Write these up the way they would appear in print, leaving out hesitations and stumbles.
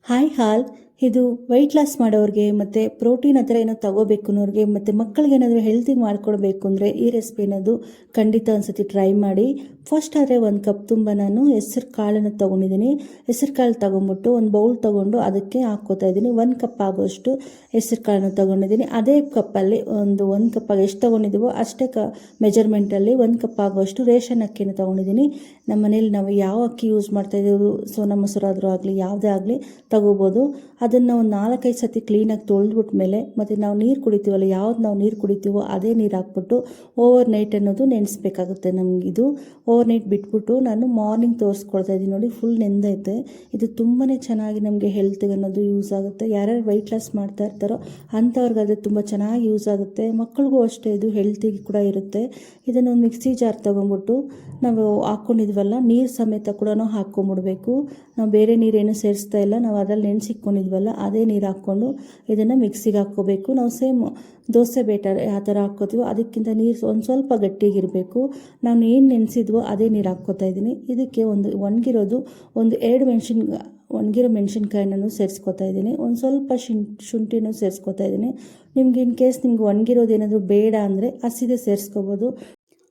Hi ಹಾಲ್ ಇದು weight loss ಮಾಡೋರಿಗೆ ಮತ್ತು ಪ್ರೋಟೀನ್ ಆ ಥರ ಏನೋ ತಗೋಬೇಕು ಅನ್ನೋರಿಗೆ ಮತ್ತು ಮಕ್ಕಳಿಗೆ ಏನಾದರೂ ಹೆಲ್ತಿ ಮಾಡ್ಕೊಡ್ಬೇಕು ಅಂದರೆ ಈ ರೆಸಿಪಿ ಅನ್ನೋದು ಖಂಡಿತ ಒಂದ್ಸತಿ ಟ್ರೈ ಮಾಡಿ. ಫಸ್ಟ್ ಆದರೆ 1 ಕಪ್ ತುಂಬ ನಾನು ಹೆಸರು ಕಾಳನ್ನು ತೊಗೊಂಡಿದ್ದೀನಿ. ಹೆಸರು ಕಾಳು ತೊಗೊಂಬಿಟ್ಟು ಒಂದು ಬೌಲ್ ತೊಗೊಂಡು ಅದಕ್ಕೆ ಹಾಕ್ಕೋತಾ ಇದ್ದೀನಿ. 1 ಕಪ್ ಆಗೋಷ್ಟು ಹೆಸರು ಕಾಳನ್ನು ತೊಗೊಂಡಿದ್ದೀನಿ. ಅದೇ ಕಪ್ಪಲ್ಲಿ ಒಂದು ಕಪ್ಪಾಗಿ ಎಷ್ಟು ತೊಗೊಂಡಿದ್ದೀವೋ ಅಷ್ಟೇ ಮೆಜರ್ಮೆಂಟಲ್ಲಿ 1 ಕಪ್ ಆಗೋಷ್ಟು ರೇಷನ್ ಅಕ್ಕಿಯನ್ನು ತೊಗೊಂಡಿದ್ದೀನಿ. ನಮ್ಮ ಮನೇಲಿ ನಾವು ಯಾವ ಅಕ್ಕಿ ಯೂಸ್ ಮಾಡ್ತಾಯಿದ್ದೀವಿ, ಸೋನಾ ಮೊಸರಾದರೂ ಆಗಲಿ ಯಾವುದೇ ಆಗಲಿ ತಗೋಬೋದು. ಅದನ್ನು ಒಂದು 4-5 ಸತಿ ಕ್ಲೀನಾಗಿ ತೊಳೆದ್ಬಿಟ್ಟ ಮೇಲೆ ಮತ್ತು ನಾವು ನೀರು ಕುಡಿತೀವಲ್ಲ, ಯಾವ್ದು ನಾವು ನೀರು ಕುಡಿತೀವೋ ಅದೇ ನೀರು ಹಾಕ್ಬಿಟ್ಟು ಓವರ್ ನೈಟ್ ಅನ್ನೋದು ನೆನೆಸ್ಬೇಕಾಗುತ್ತೆ. ನಮಗಿದು ಓವರ್ ನೈಟ್ ಬಿಟ್ಬಿಟ್ಟು ನಾನು ಮಾರ್ನಿಂಗ್ ತೋರಿಸ್ಕೊಳ್ತಾ ಇದ್ದೀನಿ ನೋಡಿ, ಫುಲ್ ನೆಂದೈತೆ. ಇದು ತುಂಬಾ ಚೆನ್ನಾಗಿ ನಮಗೆ ಹೆಲ್ತ್ಗೆ ಅನ್ನೋದು ಯೂಸ್ ಆಗುತ್ತೆ. ಯಾರ್ಯಾರು ವೆಯ್ಟ್ ಲಾಸ್ ಮಾಡ್ತಾ ಇರ್ತಾರೋ ಅಂಥವ್ರಿಗೆ ಅದು ತುಂಬ ಚೆನ್ನಾಗಿ ಯೂಸ್ ಆಗುತ್ತೆ. ಮಕ್ಕಳಿಗೂ ಅಷ್ಟೇ ಇದು ಹೆಲ್ತಿಗೆ ಕೂಡ ಇರುತ್ತೆ. ಇದನ್ನು ಒಂದು ಮಿಕ್ಸಿ ಜಾರ್ ತೊಗೊಂಬಿಟ್ಟು ನಾವು ಹಾಕ್ಕೊಂಡಿದ್ವಲ್ಲ ನೀರು ಸಮೇತ ಕೂಡ ಹಾಕ್ಕೊಂಬಿಡ್ಬೇಕು. ನಾವು ಬೇರೆ ನೀರೇನು ಸೇರಿಸ್ತಾ ಇಲ್ಲ, ನಾವು ಅದರಲ್ಲಿ ನೆನೆಸಿಕ್ಕೊಂಡಿದ್ವಲ್ಲ ಅದೇ ನೀರು ಹಾಕ್ಕೊಂಡು ಇದನ್ನು ಮಿಕ್ಸಿಗೆ ಹಾಕ್ಕೋಬೇಕು. ನಾವು ಸೇಮ್ ದೋಸೆ ಬೇಟರ್ ಯಾವ ಥರ ಹಾಕ್ಕೋತೀವೋ ಅದಕ್ಕಿಂತ ನೀರು ಒಂದು ಸ್ವಲ್ಪ ಗಟ್ಟಿಗಿರಬೇಕು. ನಾನು ಏನು ನೆನೆಸಿದ್ವೋ ಅದೇ ನೀರು ಹಾಕ್ಕೋತಾ ಇದ್ದೀನಿ. ಇದಕ್ಕೆ ಒಂದು ಒಣಗಿರೋ ಮೆಣಸಿನ್ಕಾಯಿನೂ ಸೇರಿಸ್ಕೊತಾ ಇದ್ದೀನಿ. ಒಂದು ಸ್ವಲ್ಪ ಶುಂಠಿನೂ ಸೇರಿಸ್ಕೊತಾ ಇದ್ದೀನಿ. ನಿಮ್ಗೆ ಇನ್ ಕೇಸ್ ನಿಮ್ಗೆ ಒಣಗಿರೋದು ಏನಾದರೂ ಬೇಡ ಅಂದರೆ ಹಸಿದೆ ಸೇರಿಸ್ಕೋಬೋದು.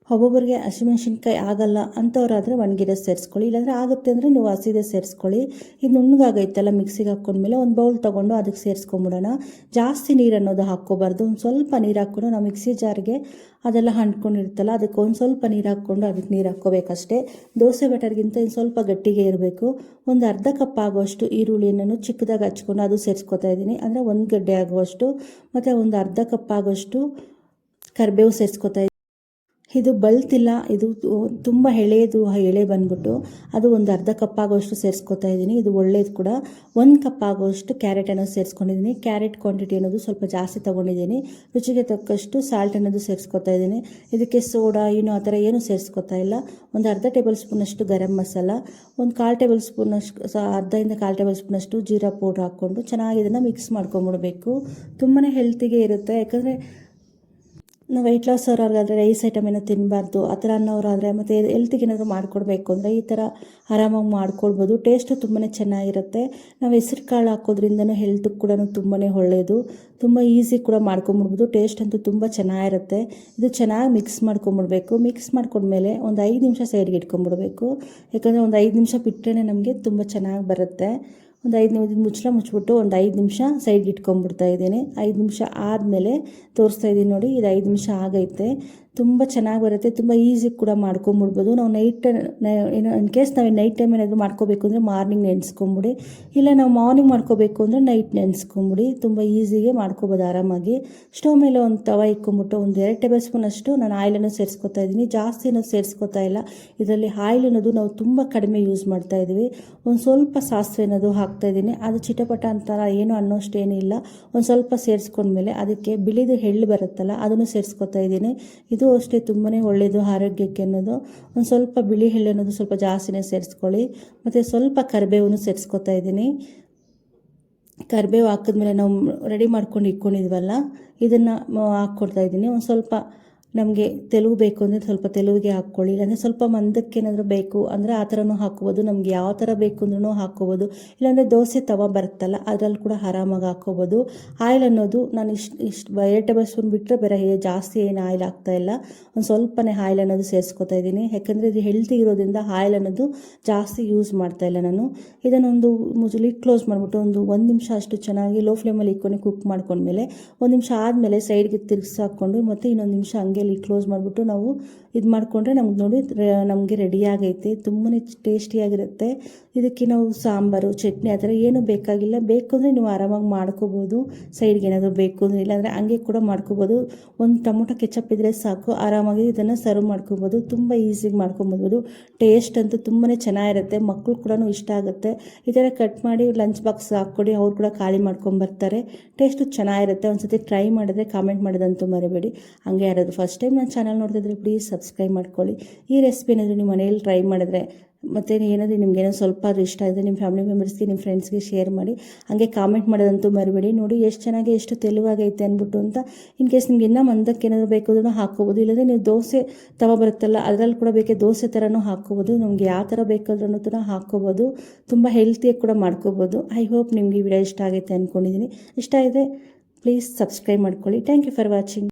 ಒಬ್ಬೊಬ್ಬರಿಗೆ ಹಸಿಮೆಣ್ಸಿನ್ಕಾಯಿ ಆಗಲ್ಲ ಅಂಥವ್ರಾದರೆ ಒಣಗಿರೋ ಸೇರಿಸ್ಕೊಳ್ಳಿ, ಇಲ್ಲಾಂದರೆ ಆಗುತ್ತೆ ಅಂದರೆ ನೀವು ಹಸಿದೆ ಸೇರಿಸ್ಕೊಳ್ಳಿ. ಇದು ನುಣ್ಣಗಾಗೈತಲ್ಲ ಮಿಕ್ಸಿಗೆ ಹಾಕ್ಕೊಂಡ್ಮೇಲೆ ಒಂದು ಬೌಲ್ ತೊಗೊಂಡು ಅದಕ್ಕೆ ಸೇರಿಸ್ಕೊಂಬಿಡೋಣ. ಜಾಸ್ತಿ ನೀರು ಅನ್ನೋದು ಹಾಕ್ಕೋಬಾರ್ದು, ಒಂದು ಸ್ವಲ್ಪ ನೀರು ಹಾಕ್ಕೊಂಡು ನಾವು ಮಿಕ್ಸಿ ಜಾರ್ಗೆ ಅದೆಲ್ಲ ಅಂಟ್ಕೊಂಡಿರ್ತಲ್ಲ ಅದಕ್ಕೆ ಒಂದು ಸ್ವಲ್ಪ ನೀರು ಹಾಕ್ಕೊಂಡು ಅದಕ್ಕೆ ನೀರು ಹಾಕ್ಕೋಬೇಕಷ್ಟೇ. ದೋಸೆ ಬ್ಯಾಟರ್ಗಿಂತ ಇನ್ನು ಸ್ವಲ್ಪ ಗಟ್ಟಿಗೆ ಇರಬೇಕು. ಒಂದು ಅರ್ಧ ಕಪ್ ಆಗುವಷ್ಟು ಈರುಳ್ಳಿಯನ್ನು ಚಿಕ್ಕದಾಗಿ ಹಚ್ಕೊಂಡು ಅದು ಸೇರಿಸ್ಕೊತಾ ಇದ್ದೀನಿ, ಅಂದರೆ 1 ಗಡ್ಡೆ ಆಗುವಷ್ಟು. ಮತ್ತು ಒಂದು ಅರ್ಧ ಕಪ್ ಆಗುವಷ್ಟು ಕರಿಬೇವು ಸೇರಿಸ್ಕೊತಾ ಇದ್ದೀನಿ. ಇದು ಬಲ್ತಿಲ್ಲ, ಇದು ತುಂಬ ಎಳೆ ಬಂದ್ಬಿಟ್ಟು ಅದು ಒಂದು ಅರ್ಧ ಕಪ್ ಆಗೋಷ್ಟು ಸೇರಿಸ್ಕೊತಾ ಇದ್ದೀನಿ. ಇದು ಒಳ್ಳೇದು ಕೂಡ. 1 ಕಪ್ ಆಗೋಷ್ಟು ಕ್ಯಾರೆಟನ್ನು ಸೇರಿಸ್ಕೊಂಡಿದ್ದೀನಿ. ಕ್ಯಾರೆಟ್ ಕ್ವಾಂಟಿಟಿ ಅನ್ನೋದು ಸ್ವಲ್ಪ ಜಾಸ್ತಿ ತೊಗೊಂಡಿದ್ದೀನಿ. ರುಚಿಗೆ ತಕ್ಕಷ್ಟು ಸಾಲ್ಟ್ ಅನ್ನೋದು ಸೇರಿಸ್ಕೊತಾ ಇದ್ದೀನಿ. ಇದಕ್ಕೆ ಸೋಡಾ ಆ ಥರ ಏನೂ ಸೇರಿಸ್ಕೊತಾ ಇಲ್ಲ. ಒಂದು ಅರ್ಧ ಟೇಬಲ್ ಸ್ಪೂನಷ್ಟು ಗರಂ ಮಸಾಲ, ಒಂದು 1/4 ಟೇಬಲ್ ಸ್ಪೂನಷ್ಟು ಅರ್ಧದಿಂದ 1/4 ಟೇಬಲ್ ಸ್ಪೂನಷ್ಟು ಜೀರಾ ಪೌಡ್ರ್ ಹಾಕ್ಕೊಂಡು ಚೆನ್ನಾಗಿ ಇದನ್ನು ಮಿಕ್ಸ್ ಮಾಡ್ಕೊಂಬಿಡ್ಬೇಕು. ತುಂಬಾ ಹೆಲ್ತಿಗೆ ಇರುತ್ತೆ. ಯಾಕಂದರೆ ನಾವು ವೆಯ್ಟ್ ಲಾಸ್ ಅವ್ರಾದ್ರೆ ರೈಸ್ ಐಟಮ್ ಏನೋ ತಿನ್ನಬಾರ್ದು ಆ ಥರ ಅನ್ನೋರಾದರೆ, ಮತ್ತು ಹೆಲ್ತಿಗೆ ಏನಾದರೂ ಮಾಡಿಕೊಡ್ಬೇಕು ಅಂದರೆ ಈ ಥರ ಆರಾಮಾಗಿ ಮಾಡ್ಕೊಳ್ಬೋದು. ಟೇಸ್ಟು ತುಂಬಾ ಚೆನ್ನಾಗಿರುತ್ತೆ. ನಾವು ಹೆಸರು ಕಾಳು ಹಾಕೋದ್ರಿಂದನೂ ಹೆಲ್ತಿಗೆ ಕೂಡ ತುಂಬಾ ಒಳ್ಳೆಯದು. ತುಂಬ ಈಸಿ ಕೂಡ ಮಾಡ್ಕೊಂಬಿಡ್ಬೋದು. ಟೇಸ್ಟ್ ಅಂತೂ ತುಂಬ ಚೆನ್ನಾಗಿರುತ್ತೆ. ಇದು ಚೆನ್ನಾಗಿ ಮಿಕ್ಸ್ ಮಾಡ್ಕೊಂಬಿಡ್ಬೇಕು. ಮಿಕ್ಸ್ ಮಾಡ್ಕೊಂಡ್ಮೇಲೆ ಒಂದು 5 ನಿಮಿಷ ಸೈಡ್ಗೆ ಇಟ್ಕೊಂಬಿಡ್ಬೇಕು. ಯಾಕಂದರೆ ಒಂದು 5 ನಿಮಿಷ ಬಿಟ್ಟರೆ ನಮಗೆ ತುಂಬ ಚೆನ್ನಾಗಿ ಬರುತ್ತೆ. ಒಂದು 5 ನಿಮಿಷ ಮುಚ್ಚಿಬಿಟ್ಟು ಒಂದು 5 ನಿಮಿಷ ಸೈಡ್ಗೆ ಇಟ್ಕೊಂಡ್ಬಿಡ್ತಾ ಇದ್ದೀನಿ. 5 ನಿಮಿಷ ಆದಮೇಲೆ ತೋರಿಸ್ತಾ ಇದ್ದೀನಿ ನೋಡಿ, ಇದು 5 ನಿಮಿಷ ಆಗೈತೆ. ತುಂಬ ಚೆನ್ನಾಗಿ ಬರುತ್ತೆ. ತುಂಬ ಈಸಿ ಕೂಡ ಮಾಡ್ಕೊಂಬಿಡ್ಬೋದು. ನಾವು ಇನ್ ಕೇಸ್ ನಾವು ನೈಟ್ ಟೈಮ್ ಏನಾದರೂ ಮಾಡ್ಕೋಬೇಕು ಅಂದರೆ ಮಾರ್ನಿಂಗ್ ನೆನೆಸ್ಕೊಂಬಿಡಿ, ಇಲ್ಲ ನಾವು ಮಾರ್ನಿಂಗ್ ಮಾಡ್ಕೋಬೇಕು ಅಂದರೆ ನೈಟ್ ನೆನೆಸ್ಕೊಂಬಿಡಿ. ತುಂಬ ಈಸಿಗೆ ಮಾಡ್ಕೋಬೋದು ಆರಾಮಾಗಿ. ಸ್ಟವ್ ಮೇಲೆ ಒಂದು ತವ ಇಕ್ಕೊಂಬಿಟ್ಟು ಒಂದು 2 ಟೇಬಲ್ ಸ್ಪೂನ್ ಅಷ್ಟು ನಾನು ಆಯಿಲನ್ನು ಸೇರಿಸ್ಕೊತಾ ಇದ್ದೀನಿ. ಜಾಸ್ತಿ ಅನ್ನೋದು ಸೇರಿಸ್ಕೊತಾ ಇಲ್ಲ. ಇದರಲ್ಲಿ ಆಯಿಲ್ ಅನ್ನೋದು ನಾವು ತುಂಬ ಕಡಿಮೆ ಯೂಸ್ ಮಾಡ್ತಾ ಇದ್ದೀವಿ. ಒಂದು ಸ್ವಲ್ಪ ಸಾಸಿವೆ ಅನ್ನೋದು ಹಾಕ್ತಾಯಿದ್ದೀನಿ. ಅದು ಚಿಟಪಟ ಅಂತಾರ ಏನು ಅನ್ನೋಷ್ಟೇನೂ ಇಲ್ಲ. ಒಂದು ಸ್ವಲ್ಪ ಸೇರಿಸ್ಕೊಂಡ್ಮೇಲೆ ಅದಕ್ಕೆ ಬಿಳಿದು ಎಳ್ಳು ಬರುತ್ತಲ್ಲ ಅದನ್ನು ಸೇರಿಸ್ಕೊತಾ ಇದ್ದೀನಿ. ಇದು ಅಷ್ಟೇ ತುಂಬಾ ಒಳ್ಳೆಯದು ಆರೋಗ್ಯಕ್ಕೆ ಅನ್ನೋದು. ಒಂದು ಸ್ವಲ್ಪ ಬಿಳಿ ಎಳ್ಳು ಅನ್ನೋದು ಸ್ವಲ್ಪ ಜಾಸ್ತಿನೇ ಸೇರಿಸ್ಕೊಳ್ಳಿ. ಮತ್ತು ಸ್ವಲ್ಪ ಕರಿಬೇವನ್ನು ಸೇರಿಸ್ಕೊತಾ ಇದ್ದೀನಿ. ಕರಿಬೇವು ಹಾಕಿದ್ಮೇಲೆ ನಾವು ರೆಡಿ ಮಾಡ್ಕೊಂಡು ಇಟ್ಕೊಂಡಿದ್ವಲ್ಲ ಇದನ್ನು ಹಾಕ್ಕೊಡ್ತಾ ಇದ್ದೀನಿ. ಒಂದು ಸ್ವಲ್ಪ ನಮಗೆ ತೆಲುಗು ಬೇಕು ಅಂದರೆ ಸ್ವಲ್ಪ ತೆಲುಗಿಗೆ ಹಾಕ್ಕೊಳ್ಳಿ, ಇಲ್ಲಾಂದರೆ ಸ್ವಲ್ಪ ಮಂದಕ್ಕೆ ಏನಾದರೂ ಬೇಕು ಅಂದರೆ ಆ ಥರನೂ ಹಾಕ್ಕೋಬೋದು. ನಮ್ಗೆ ಯಾವ ಥರ ಬೇಕು ಅಂದ್ರೂ ಹಾಕ್ಕೋಬೋದು. ಇಲ್ಲಾಂದರೆ ದೋಸೆ ತವ ಬರುತ್ತಲ್ಲ ಅದರಲ್ಲಿ ಕೂಡ ಆರಾಮಾಗಿ ಹಾಕ್ಕೋಬೋದು. ಆಯಿಲ್ ಅನ್ನೋದು ನಾನು ಇಷ್ಟು 2 ಟೇಬಲ್ ಸ್ಪೂನ್ ಬಿಟ್ಟರೆ ಬೇರೆ ಜಾಸ್ತಿ ಏನು ಆಯಿಲ್ ಹಾಕ್ತಾಯಿಲ್ಲ. ಒಂದು ಸ್ವಲ್ಪನೇ ಆಯಿಲ್ ಅನ್ನೋದು ಸೇರಿಸ್ಕೊತಾ ಇದ್ದೀನಿ. ಯಾಕಂದರೆ ಇದು ಹೆಲ್ತಿ ಇರೋದ್ರಿಂದ ಆಯಿಲ್ ಅನ್ನೋದು ಜಾಸ್ತಿ ಯೂಸ್ ಮಾಡ್ತಾಯಿಲ್ಲ ನಾನು. ಇದನ್ನೊಂದು ಲಿಡ್ ಕ್ಲೋಸ್ ಮಾಡಿಬಿಟ್ಟು ಒಂದು 1 ನಿಮಿಷ ಅಷ್ಟು ಚೆನ್ನಾಗಿ ಲೋ ಫ್ಲೇಮಲ್ಲಿ ಇಟ್ಕೊಂಡು ಕುಕ್ ಮಾಡ್ಕೊಂಡ್ಮೇಲೆ 1 ನಿಮಿಷ ಆದಮೇಲೆ ಸೈಡ್ಗೆ ತಿರ್ಗಿಸಿ ಹಾಕ್ಕೊಂಡು ಮತ್ತು ಇನ್ನೊಂದು ನಿಮಿಷ ಹಂಗೆ ಕ್ಲೋಸ್ ಮಾಡಿಬಿಟ್ಟು ನಾವು ಇದು ಮಾಡಿಕೊಂಡ್ರೆ ನಮ್ಗೆ ನೋಡಿ ನಮಗೆ ರೆಡಿಯಾಗೈತೆ. ತುಂಬಾ ಟೇಸ್ಟಿಯಾಗಿರುತ್ತೆ. ಇದಕ್ಕೆ ನಾವು ಸಾಂಬಾರು ಚಟ್ನಿ ಆ ಥರ ಏನೂ ಬೇಕಾಗಿಲ್ಲ. ಬೇಕು ಅಂದರೆ ನೀವು ಆರಾಮಾಗಿ ಮಾಡ್ಕೋಬೋದು. ಸೈಡ್ಗೆ ಏನಾದರೂ ಬೇಕು ಅಂದರೆ, ಇಲ್ಲಾಂದರೆ ಹಂಗೆ ಕೂಡ ಮಾಡ್ಕೋಬೋದು. ಒಂದು ಟೊಮೊಟೊ ಕೆಚಪ್ ಇದ್ದರೆ ಸಾಕು, ಆರಾಮಾಗಿ ಇದನ್ನು ಸರ್ವ್ ಮಾಡ್ಕೋಬೋದು. ತುಂಬ ಈಸಿಯಾಗಿ ಮಾಡ್ಕೊಬೋದು. ಟೇಸ್ಟ್ ಅಂತೂ ತುಂಬಾ ಚೆನ್ನಾಗಿರುತ್ತೆ. ಮಕ್ಕಳು ಕೂಡ ಇಷ್ಟ ಆಗುತ್ತೆ. ಈ ಥರ ಕಟ್ ಮಾಡಿ ಲಂಚ್ ಬಾಕ್ಸ್ ಹಾಕ್ಕೊಡಿ, ಅವ್ರು ಕೂಡ ಖಾಲಿ ಮಾಡ್ಕೊಂಬರ್ತಾರೆ. ಟೇಸ್ಟು ಚೆನ್ನಾಗಿರುತ್ತೆ. ಒಂದು ಸತಿ ಟ್ರೈ ಮಾಡಿದ್ರೆ ಕಾಮೆಂಟ್ ಮಾಡೋದಂತೂ ಮರಿಬೇಡಿ. ಹಂಗೆ ಯಾರಾದರೂ ಫಸ್ಟ್ ಟೈಮ್ ನನ್ನ ಚಾನಲ್ ನೋಡ್ತಿದ್ರೆ ಪ್ಲೀಸ್ ಸಬ್ಸ್ಕ್ರೈಬ್ ಮಾಡ್ಕೊಳ್ಳಿ. ಈ ರೆಸಿಪಿ ಏನಾದರೂ ನಿಮ್ಮ ಮನೆಯಲ್ಲಿ ಟ್ರೈ ಮಾಡಿದ್ರೆ ಮತ್ತು ಏನಾದರೂ ನಿಮಗೇನೋ ಸ್ವಲ್ಪ ಆದರೂ ಇಷ್ಟ ಇದೆ ನಿಮ್ಮ ಫ್ಯಾಮಿಲಿ ಮೆಂಬರ್ಸ್ಗೆ ನಿಮ್ಮ ಫ್ರೆಂಡ್ಸ್ಗೆ ಶೇರ್ ಮಾಡಿ. ಹಾಗೆ ಕಾಮೆಂಟ್ ಮಾಡೋದಂತೂ ಮರಿಬೇಡಿ. ನೋಡಿ ಎಷ್ಟು ಚೆನ್ನಾಗಿ ಎಷ್ಟು ತೆಳುವಾಗೈತೆ ಅಂದ್ಬಿಟ್ಟು ಅಂತ. ಇನ್ ಕೇಸ್ ನಿಮ್ಗೆ ಇನ್ನೂ ಮಂದಕ್ಕೆ ಏನಾದರೂ ಬೇಕು ಅದನ್ನು ಹಾಕ್ಕೋಬೋದು. ಇಲ್ಲಾಂದರೆ ನೀವು ದೋಸೆ ತವ ಬರುತ್ತಲ್ಲ ಅದರಲ್ಲಿ ಕೂಡ ಬೇಕೇ ದೋಸೆ ಥರನೂ ಹಾಕ್ಕೋಬೋದು. ನಮಗೆ ಯಾವ ಥರ ಬೇಕಾದ್ರೂ ಹಾಕ್ಕೋಬೋದು. ತುಂಬ ಹೆಲ್ತಿಯಾಗಿ ಕೂಡ ಮಾಡ್ಕೋಬೋದು. ಐ ಹೋಪ್ ನಿಮಗೆ ಈ ವಿಡಿಯೋ ಇಷ್ಟ ಆಗೈತೆ ಅಂದ್ಕೊಂಡಿದ್ದೀನಿ. ಇಷ್ಟ ಇದೆ ಪ್ಲೀಸ್ ಸಬ್ಸ್ಕ್ರೈಬ್ ಮಾಡ್ಕೊಳ್ಳಿ. Thank you for watching.